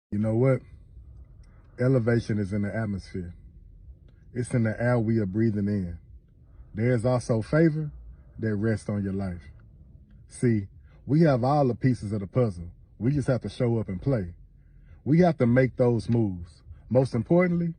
You know what? Elevation is in the atmosphere. It's in the air we are breathing in. There is also favor that rests on your life. See, we have all the pieces of the puzzle. We just have to show up and play. We have to make those moves. Most importantly,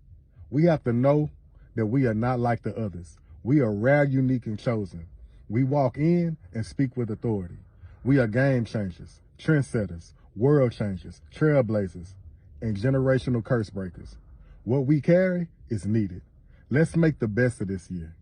we have to know that we are not like the others. We are rare, unique, and chosen. We walk in and speak with authority. We are game changers, trendsetters, world changers, trailblazers, and generational curse breakers. What we carry is needed. Let's make the best of this year.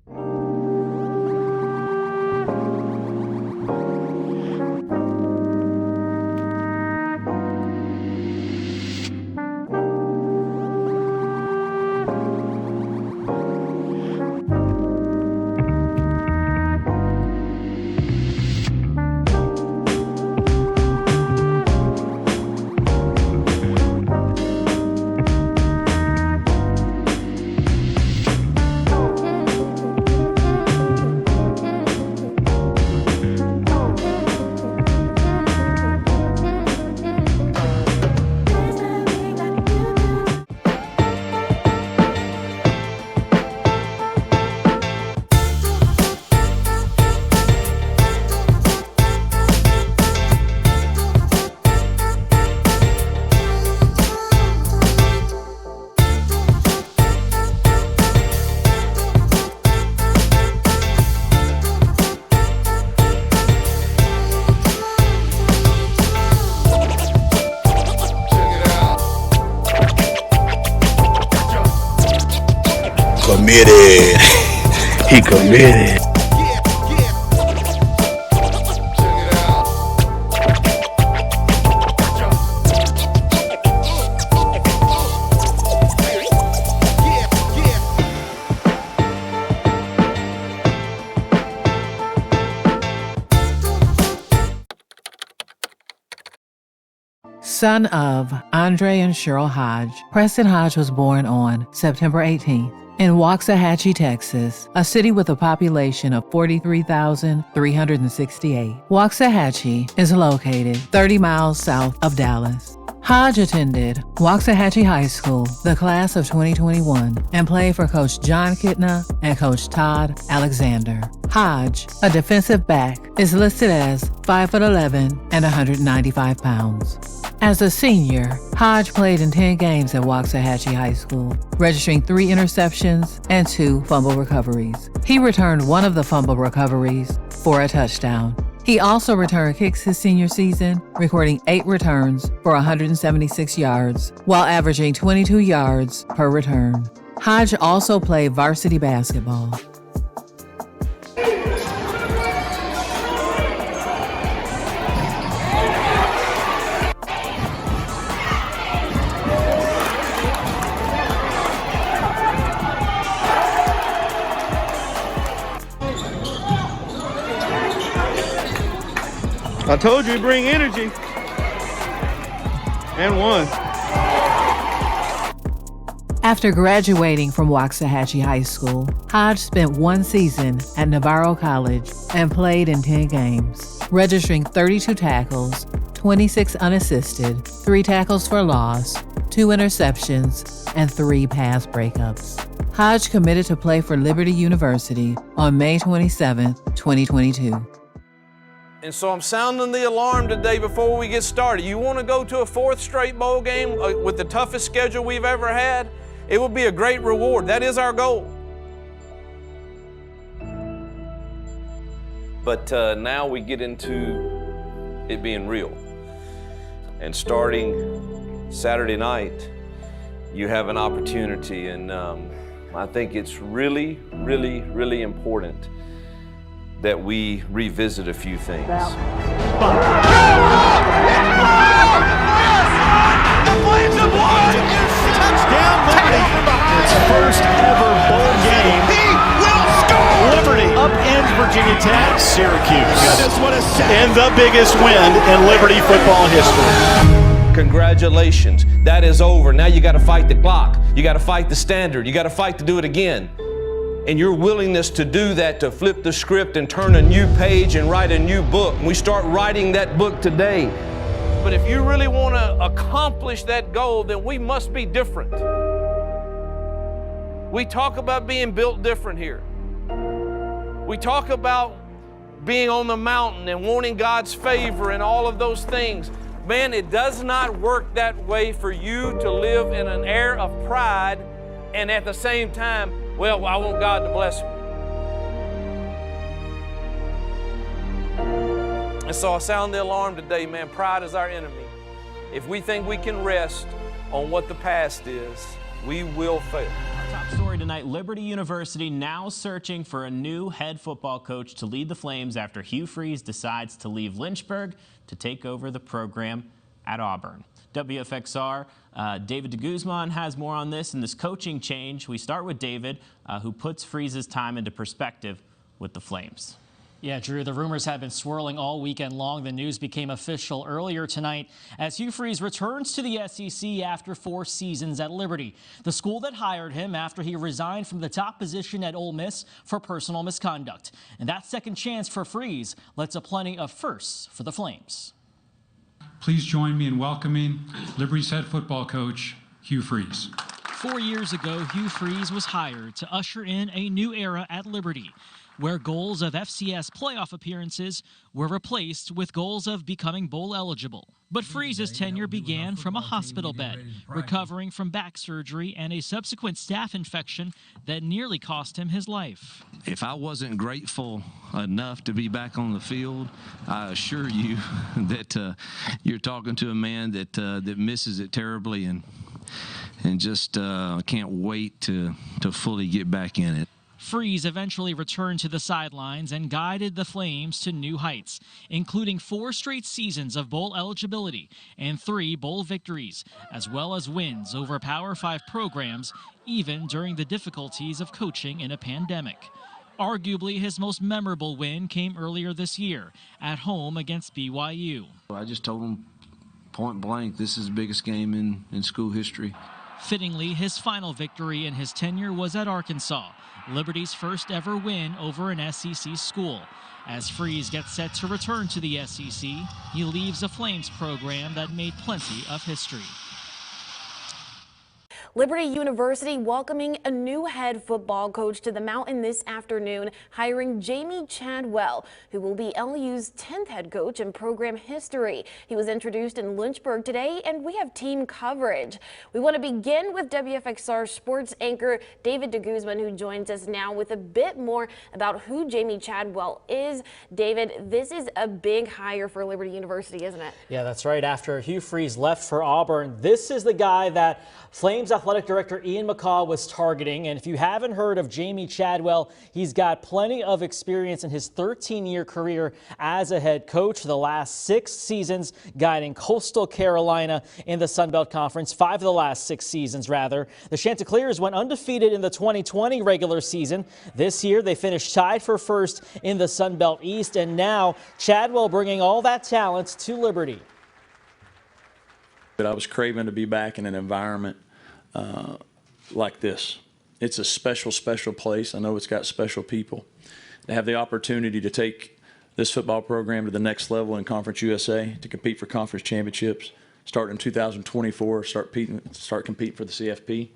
Committed. He committed. Son of Andre and Cheryl Hodge, Preston Hodge was born on September 18th in Waxahachie, Texas, a city with a population of 43,368. Waxahachie is located 30 miles south of Dallas. Hodge attended Waxahachie High School, the class of 2021, and played for Coach John Kitna and Coach Todd Alexander. Hodge, a defensive back, is listed as 5'11" and 195 pounds. As a senior, Hodge played in 10 games at Waxahachie High School, registering 3 interceptions and 2 fumble recoveries. He returned one of the fumble recoveries for a touchdown. He also returned kicks his senior season, recording 8 returns for 176 yards, while averaging 22 yards per return. Hodge also played varsity basketball. I told you, bring energy. And one. After graduating from Waxahachie High School, Hodge spent 1 season at Navarro College and played in 10 games, registering 32 tackles, 26 unassisted, 3 tackles for loss, 2 interceptions, and 3 pass breakups. Hodge committed to play for Liberty University on May 27, 2022. And so I'm sounding the alarm today before we get started. You want to go to a 4th straight bowl game with the toughest schedule we've ever had? It will be a great reward. That is our goal. But now we get into it being real. And starting Saturday night, you have an opportunity. And I think it's really, really, really important that we revisit a few things. The Flames have won! Touchdown, Liberty! Its first ever bowl game. He will score! Liberty upends Virginia Tech, Syracuse. Goodness, what a set! And the biggest win in Liberty football history. Congratulations, that is over. Now you got to fight the clock. You got to fight the standard. You got to fight to do it again. And your willingness to do that, to flip the script and turn a new page and write a new book. And we start writing that book today. But if you really want to accomplish that goal, then we must be different. We talk about being built different here. We talk about being on the mountain and wanting God's favor and all of those things. Man, it does not work that way for you to live in an air of pride and at the same time, well, I want God to bless me. And so I sound the alarm today, man. Pride is our enemy. If we think we can rest on what the past is, we will fail. Top story tonight, Liberty University now searching for a new head football coach to lead the Flames after Hugh Freeze decides to leave Lynchburg to take over the program at Auburn. WFXR, David de Guzman has more on this and this coaching change. We start with David, who puts Freeze's time into perspective with the Flames. Yeah, Drew, the rumors have been swirling all weekend long. The news became official earlier tonight as Hugh Freeze returns to the SEC after 4 seasons at Liberty, the school that hired him after he resigned from the top position at Ole Miss for personal misconduct. And that second chance for Freeze led to plenty of firsts for the Flames. Please join me in welcoming Liberty's head football coach, Hugh Freeze. 4 years ago, Hugh Freeze was hired to usher in a new era at Liberty, where goals of FCS playoff appearances were replaced with goals of becoming bowl eligible. But Freeze's tenure began from a hospital bed, recovering from back surgery and a subsequent staph infection that nearly cost him his life. If I wasn't grateful enough to be back on the field, I assure you that you're talking to a man that misses it terribly and just can't wait to fully get back in it. Freeze eventually returned to the sidelines and guided the Flames to new heights, including 4 straight seasons of bowl eligibility and 3 bowl victories, as well as wins over Power 5 programs, even during the difficulties of coaching in a pandemic. Arguably, his most memorable win came earlier this year, at home against BYU. I just told him point blank, this is the biggest game in school history. Fittingly, his final victory in his tenure was at Arkansas, Liberty's first ever win over an SEC school. As Freeze gets set to return to the SEC, he leaves a Flames program that made plenty of history. Liberty University welcoming a new head football coach to the mountain this afternoon, hiring Jamie Chadwell, who will be LU's 10th head coach in program history. He was introduced in Lynchburg today, and we have team coverage. We want to begin with WFXR sports anchor David de Guzman, who joins us now with a bit more about who Jamie Chadwell is. David, this is a big hire for Liberty University, isn't it? Yeah, that's right. After Hugh Freeze left for Auburn, this is the guy that Flames Athletic Director Ian McCaw was targeting. And if you haven't heard of Jamie Chadwell, he's got plenty of experience in his 13-year career as a head coach. The last 6 seasons guiding Coastal Carolina in the Sun Belt Conference, 5 of the last 6 seasons, rather. The Chanticleers went undefeated in the 2020 regular season. This year, they finished tied for first in the Sun Belt East. And now Chadwell bringing all that talent to Liberty. I was craving to be back in an environment like this. It's a special, special place. I know it's got special people. To have the opportunity to take this football program to the next level in Conference USA, to compete for conference championships, start in 2024, start competing for the CFP.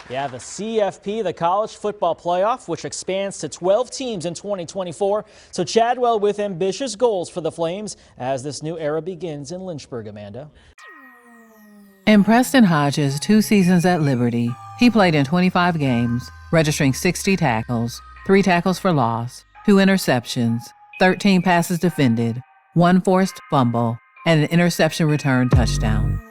Yeah, the CFP, the College Football Playoff, which expands to 12 teams in 2024. So Chadwell with ambitious goals for the Flames as this new era begins in Lynchburg, Amanda. In Preston Hodge's 2 seasons at Liberty, he played in 25 games, registering 60 tackles, 3 tackles for loss, 2 interceptions, 13 passes defended, 1 forced fumble, and an interception return touchdown.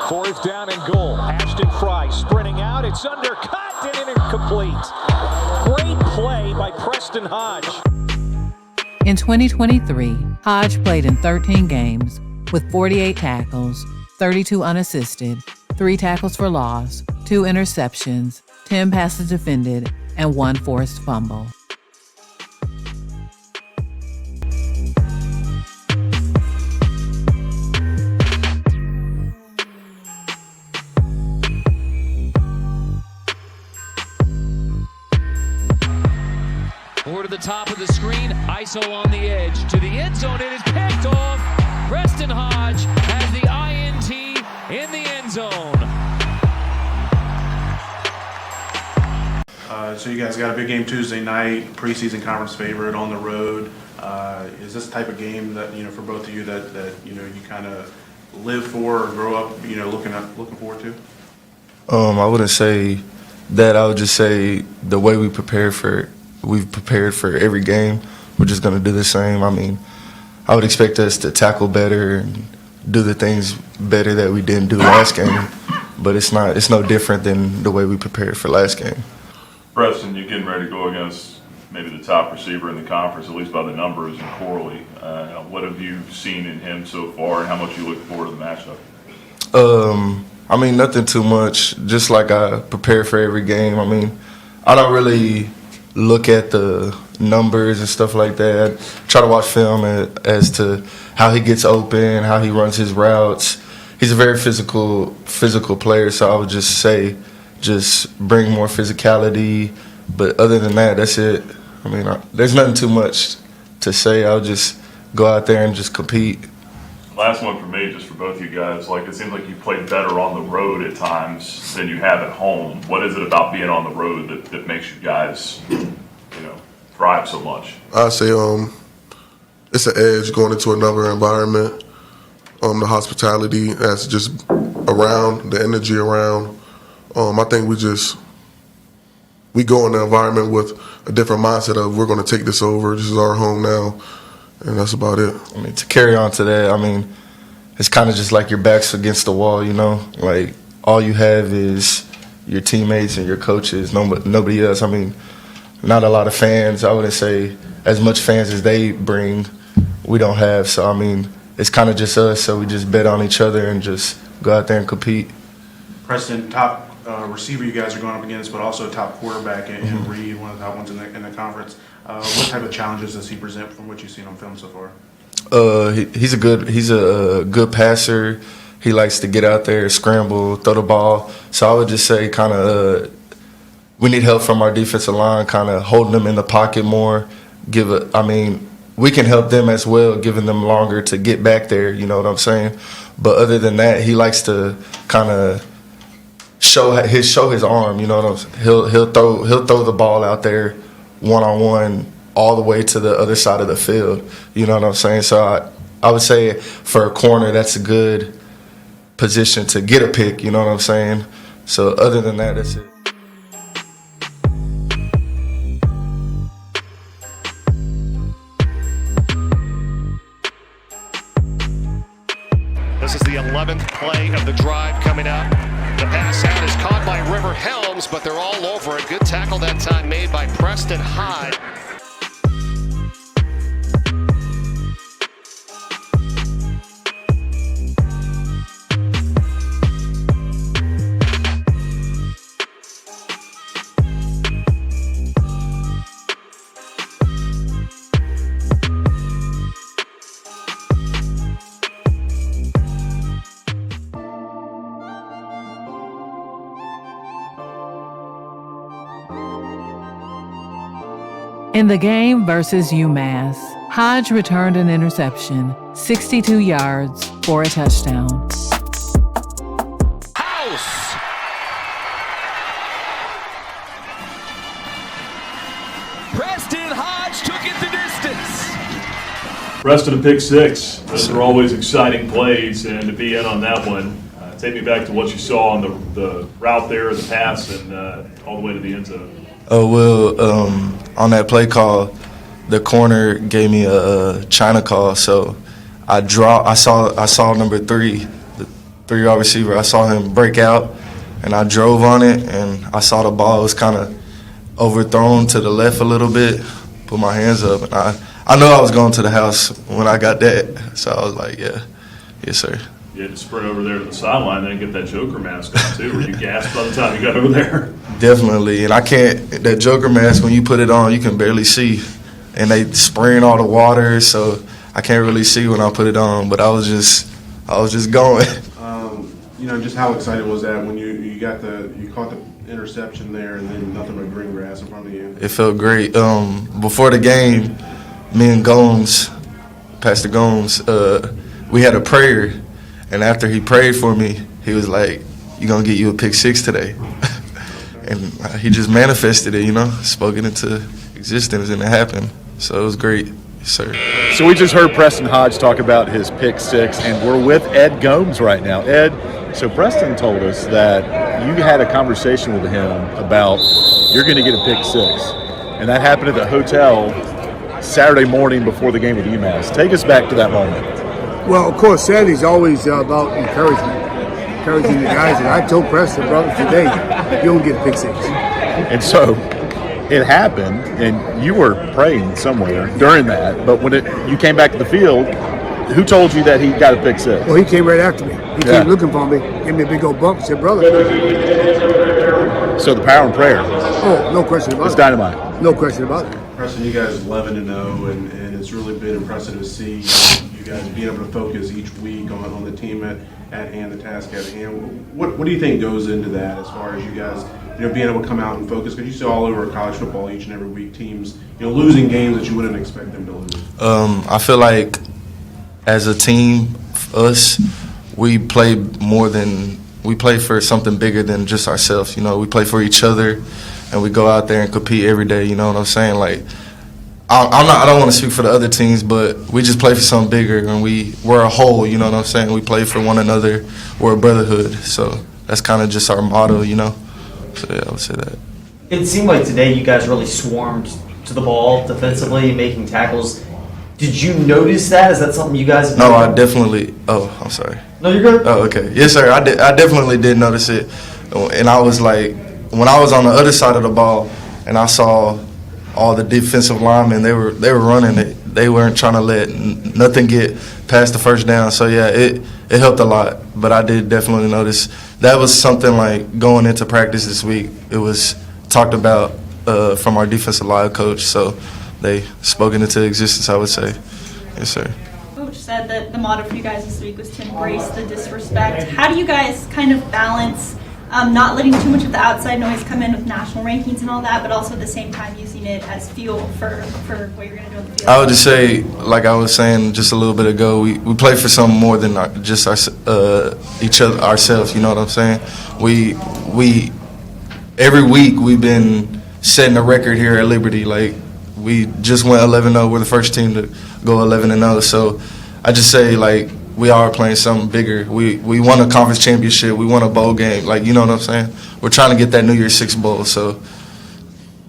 Fourth down and goal. Ashton Fry sprinting out. It's undercut and incomplete. Great play by Preston Hodge. In 2023, Hodge played in 13 games with 48 tackles, 32 unassisted, 3 tackles for loss, 2 interceptions, 10 passes defended, and 1 forced fumble. Over to the top of the screen, ISO on the edge. To the end zone, it is picked off. Preston Hodge has the INT in the end zone. So you guys got a big game Tuesday night, preseason conference favorite on the road. Is this the type of game that, for both of you that you kind of live for or grow up, looking forward to? I wouldn't say that. I would just say the way we've prepared for every game, we're just going to do the same. I mean, I would expect us to tackle better and do the things better that we didn't do last game, but it's no different than the way we prepared for last game. Preston, you're getting ready to go against maybe the top receiver in the conference, at least by the numbers, and Corley. What have you seen in him so far, and how much you look forward to the matchup? I mean, nothing too much. Just like I prepare for every game. I mean, I don't really look at the numbers and stuff like that. I try to watch film as to how he gets open, how he runs his routes. He's a very physical player, so I would just say just bring more physicality. But other than that, that's it. I mean, there's nothing too much to say. I'll just go out there and just compete. Last one for me, just for both of you guys. It seems like you played better on the road at times than you have at home. What is it about being on the road that makes you guys, thrive so much? I say it's an edge going into another environment. The hospitality that's just around, the energy around. I think we go in the environment with a different mindset of we're going to take this over. This is our home now. And that's about it. I mean, to carry on to that, I mean, it's kind of just like your back's against the wall, Like, all you have is your teammates and your coaches, nobody else. I mean, not a lot of fans. I wouldn't say as much fans as they bring, we don't have. So, I mean, it's kind of just us, so we just bet on each other and just go out there and compete. Preston, top receiver you guys are going up against, but also a top quarterback in Reed, one of the top ones in the conference. What type of challenges does he present from what you've seen on film so far? He's a good passer. He likes to get out there, scramble, throw the ball. So I would just say kind of we need help from our defensive line, kind of holding them in the pocket more. We can help them as well, giving them longer to get back there, you know what I'm saying? But other than that, he likes to kind of show his arm, you know what I'm saying? He'll throw the ball out there one-on-one all the way to the other side of the field, you know what I'm saying? So I would say for a corner, that's a good position to get a pick, you know what I'm saying? So other than that, that's it. This is the 11th play of the drive coming up. The pass out is caught by River Helms, but they're all over it. Good tackle that time made by Preston Hajj. In the game versus UMass, Hodge returned an interception, 62 yards for a touchdown. House! Preston Hodge took it the distance. Preston, a pick six. Those are always exciting plays, and to be in on that one, take me back to what you saw on the route there, the pass, and all the way to the end zone. Oh, well, on that play call, the corner gave me a China call, so I saw number 3, the 3-yard receiver. I saw him break out, and I drove on it, and I saw the ball was kind of overthrown to the left a little bit. Put my hands up, and I knew I was going to the house when I got that, so I was like, yeah, yes, sir. You had to sprint over there to the sideline and get that Joker mask on, too. Were you gassed by the time you got over there? Definitely, and that Joker mask, when you put it on, you can barely see. And they spraying all the water, so I can't really see when I put it on, but I was just going. Just how excited was that when you caught the interception there and then nothing but green grass in front of you? It felt great. Before the game, me and Gomes, Pastor Gomes, we had a prayer, and after he prayed for me, he was like, "You're gonna get you a pick six today," and he just manifested it, spoke it into existence, and it happened. So it was great, yes, sir. So we just heard Preston Hodge talk about his pick six, and we're with Ed Gomes right now. Ed, so Preston told us that you had a conversation with him about you're going to get a pick six, and that happened at the hotel Saturday morning before the game with UMass. Take us back to that moment. Well, of course, Saturday's always about encouraging the guys. And I told Preston, brother, today you'll get a pick six. And so it happened, and you were praying somewhere during that. But when you came back to the field, who told you that he got a pick six? Well, he came right after me. He came looking for me, gave me a big old bump, said, "Brother." So the power in prayer. Oh, no question about it. It's dynamite. No question about it. Preston, you guys 11-0, and it's really been impressive to see you guys being able to focus each week on the team at hand, the task at hand. What do you think goes into that as far as you guys being able to come out and focus? Because you see all over college football each and every week teams losing games that you wouldn't expect them to lose. I feel like as a team, us, we play for something bigger than just ourselves. We play for each other, and we go out there and compete every day. You know what I'm saying? Like, I don't want to speak for the other teams, but we just play for something bigger, and we're a whole. You know what I'm saying? We play for one another. We're a brotherhood. So that's kind of just our motto. So yeah, I would say that. It seemed like today you guys really swarmed to the ball defensively, making tackles. Did you notice that? Is that something you guys have No, I definitely. Oh, I'm sorry. No, you're good. Oh, okay. Yes, sir. I definitely did notice it, and I was like, when I was on the other side of the ball, and I saw all the defensive linemen, they were running it. They weren't trying to let nothing get past the first down. So yeah, it helped a lot. But I did definitely notice that was something like going into practice this week. It was talked about from our defensive line coach. So they spoke it into existence, I would say. Yes, sir. Coach said that the motto for you guys this week was to embrace the disrespect. How do you guys kind of balance not letting too much of the outside noise come in with national rankings and all that, but also at the same time using it as fuel for what you're going to do on the field? I would just say, like I was saying just a little bit ago, we play for something more than just each other, ourselves. You know what I'm saying? We every week we've been setting a record here at Liberty. Like, we just went 11-0. We're the first team to go 11-0. So I just say, like, we are playing something bigger. We won a conference championship. We won a bowl game. Like, you know what I'm saying? We're trying to get that New Year's Six bowl. So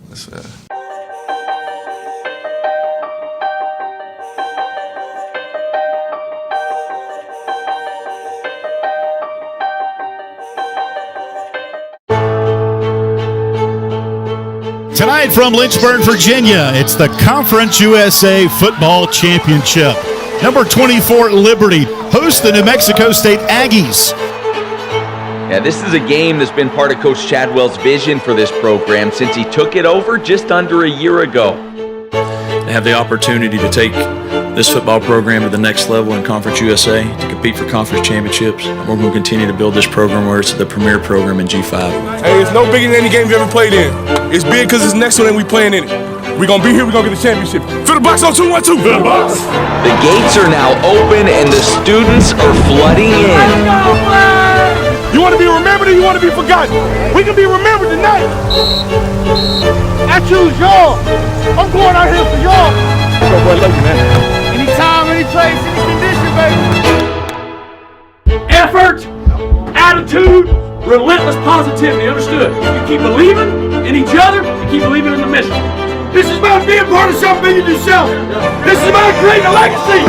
that's it. Tonight from Lynchburg, Virginia, it's the Conference USA Football Championship. Number 24, Liberty, hosts the New Mexico State Aggies. Yeah, this is a game that's been part of Coach Chadwell's vision for this program since he took it over just under a year ago. They have the opportunity to take this football program to the next level in Conference USA, to compete for conference championships. We're going to continue to build this program where it's the premier program in G5. Hey, it's no bigger than any game you've ever played in. It's big because it's next one and we playing in it. We're going to be here, we're going to get the championship. Fill the box on 2-1-2. Fill the box. The gates are now open and the students are flooding in. You want to be remembered or you want to be forgotten? We can be remembered tonight. I choose y'all. I'm going out here for y'all. Go, boy, love you, man. Anytime, any place, any condition, baby. Effort, attitude, relentless positivity, understood? You keep believing in each other, you keep believing in the mission. This is about being part of something bigger than yourself. This is about creating a legacy.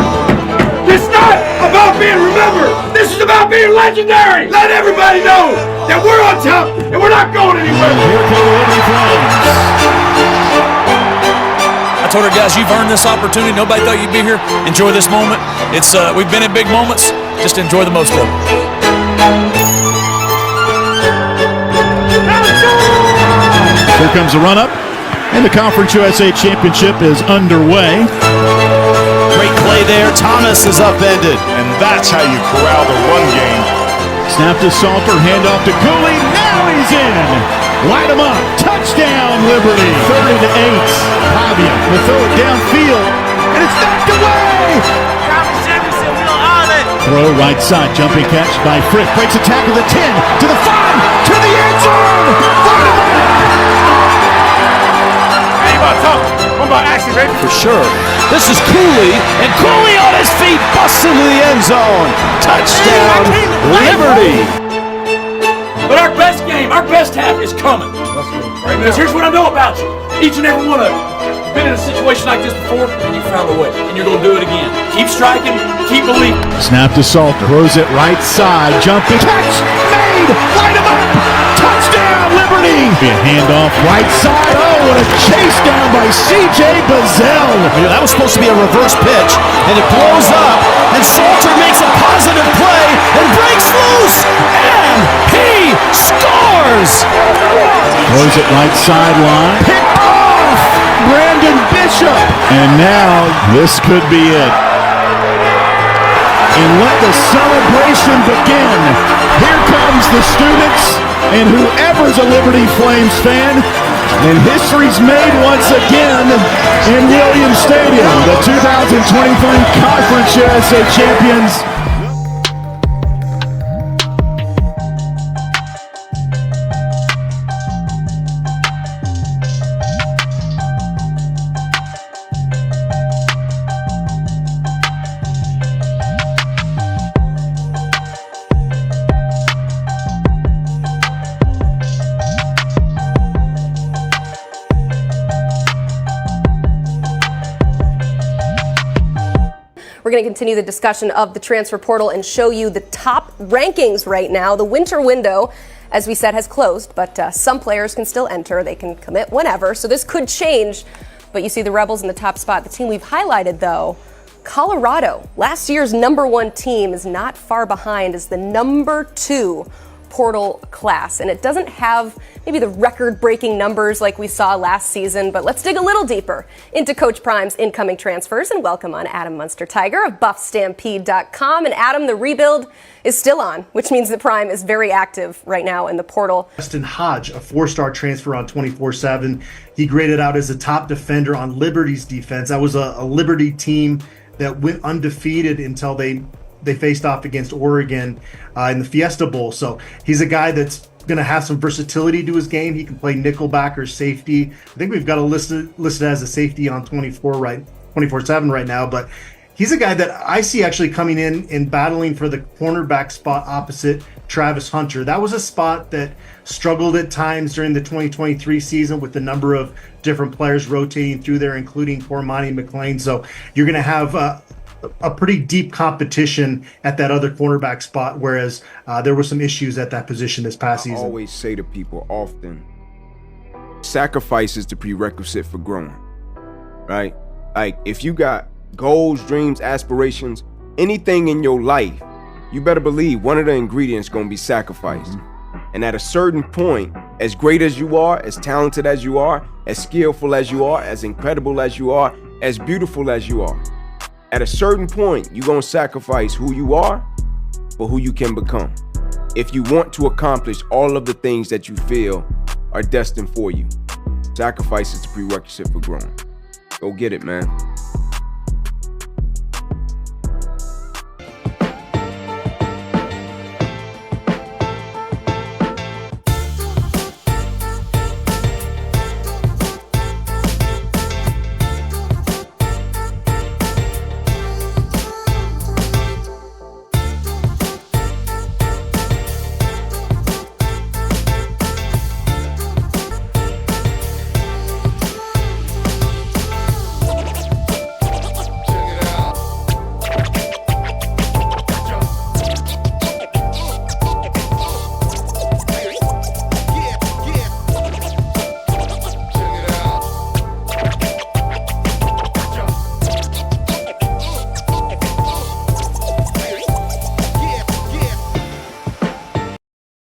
It's not about being remembered. This is about being legendary. Let everybody know that we're on top and we're not going anywhere. Here come the Liberty Flames. I told her, guys, you've earned this opportunity. Nobody thought you'd be here. Enjoy this moment. It's we've been in big moments. Just enjoy the most of it. Here comes the run-up, and the Conference USA Championship is underway. Great play there. Thomas is upended, and that's how you corral the run game. Snap to Salter, handoff to Cooley. Now he's in. Light them up. Touchdown, Liberty. 30-8. Pavia will throw it downfield, and it's knocked away. Throw right side, jumping catch by Frick. Breaks a tackle to the 10, to the 5, to the end zone. Hey, about talk. I'm about action, baby. For sure. This is Cooley, and Cooley on his feet busts into the end zone. Touchdown, Liberty. But our best game, our best half is coming. Right, because here's what I know about you. Each and every one of you. You've been in a situation like this before, and you found a way. And you're going to do it again. Keep striking, keep believing. Snap to Salter. Throws it right side. Jumping catch. Made. Light him up. Touchdown, Liberty. A handoff right side. Oh, what a chase down by C.J. Bazell. That was supposed to be a reverse pitch, and it blows up, and Salter makes a positive play and breaks loose, and he scores! Throws it right sideline. Picked off. Brandon Bishop. And now this could be it. And let the celebration begin. Here comes the students and whoever's a Liberty Flames fan. And history's made once again in Williams Stadium. The 2023 Conference USA champions. We're going to continue the discussion of the transfer portal and show you the top rankings right now. The winter window, as we said, has closed, but some players can still enter. They can commit whenever, so this could change. But you see the Rebels in the top spot. The team we've highlighted, though, Colorado, last year's #1 team, is not far behind as the #2 portal class. And it doesn't have maybe the record-breaking numbers like we saw last season, but let's dig a little deeper into Coach Prime's incoming transfers and welcome on Adam Munster-Tiger of BuffStampede.com. And Adam, the rebuild is still on, which means that Prime is very active right now in the portal. Preston Hodge, a 4-star transfer on 24/7. He graded out as a top defender on Liberty's defense. That was a Liberty team that went undefeated until they faced off against Oregon in the Fiesta Bowl. So he's a guy that's going to have some versatility to his game. He can play nickelback or safety. I think we've got a listed as a safety on 24/7 right now, but he's a guy that I see actually coming in and battling for the cornerback spot opposite Travis Hunter. That was a spot that struggled at times during the 2023 season with the number of different players rotating through there, including poor Monty McLean. So you're going to have a pretty deep competition at that other cornerback spot, whereas there were some issues at that position this past season. I always say to people often, sacrifice is the prerequisite for growing, right? Like, if you got goals, dreams, aspirations, anything in your life, you better believe one of the ingredients going to be sacrifice. And at a certain point, as great as you are, as talented as you are, as skillful as you are, as incredible as you are, as beautiful as you are, at a certain point, you're going to sacrifice who you are for who you can become. If you want to accomplish all of the things that you feel are destined for you, sacrifice is the prerequisite for growing. Go get it, man.